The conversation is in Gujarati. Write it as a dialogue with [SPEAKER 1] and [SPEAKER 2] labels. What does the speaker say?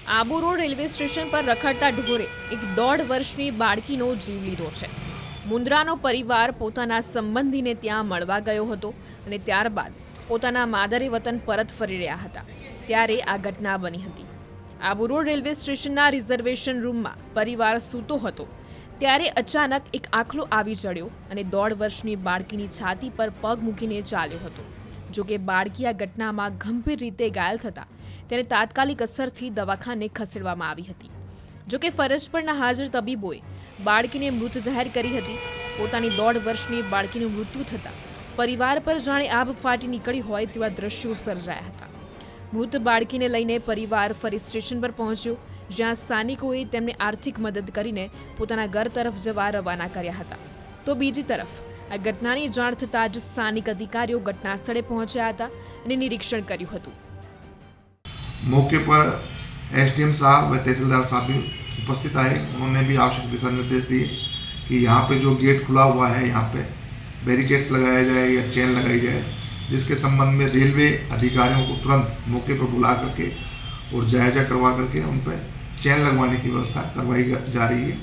[SPEAKER 1] આબુ રોડ રેલવે સ્ટેશન પર રખડતા ઢોરે એક 1.5 વર્ષની બાળકીનો જીવ લીધો છે. મુન્દ્રાનો પરિવાર પોતાના સંબંધીને ત્યાં મળવા ગયો હતો અને ત્યારબાદ પોતાના માદરે વતન પરત ફરી રહ્યા હતા ત્યારે આ ઘટના બની હતી. આબુ રોડ રેલવે સ્ટેશનના રિઝર્વેશન રૂમમાં પરિવાર સૂતો હતો ત્યારે અચાનક એક આખલો આવી ચડ્યો અને 1.5 વર્ષની બાળકીની છાતી પર પગ મૂકીને ચાલ્યો હતો. જોકે બાળકી આ ઘટનામાં ગંભીર રીતે ઘાયલ થતાં તેને તાત્કાલિક અસરથી દવાખાને ખસેડવામાં આવી હતી. જોકે ફરજ પરના હાજર તબીબોએ બાળકીને મૃત જાહેર કરી હતી. પોતાની 1.5 વર્ષની બાળકીનું મૃત્યુ થતાં પરિવાર પર જાણે આબ ફાટી નીકળી હોય તેવા દ્રશ્યો સર્જાયા હતા. મૃત બાળકીને લઈને પરિવાર ફરી સ્ટેશન પર પહોંચ્યો, જ્યાં સ્થાનિકોએ તેમને આર્થિક મદદ કરીને પોતાના ઘર તરફ જવા રવાના કર્યા હતા. તો બીજી તરફ આ ઘટનાની જાણ થતાં જ સ્થાનિક અધિકારીઓ ઘટના સ્થળે પહોંચ્યા હતા અને નિરીક્ષણ કર્યું હતું.
[SPEAKER 2] मौके पर एसडीएम साहब व तहसीलदार साहब भी उपस्थित आए। उन्होंने भी आवश्यक दिशा निर्देश दिए कि यहाँ पे जो गेट खुला हुआ है यहाँ पे बैरिकेड्स लगाया जाए या चेन लगाई जाए, जिसके संबंध में रेलवे अधिकारियों को तुरंत मौके पर बुला करके और जायजा करवा करके उन पर चेन लगवाने की व्यवस्था करवाई जा रही है।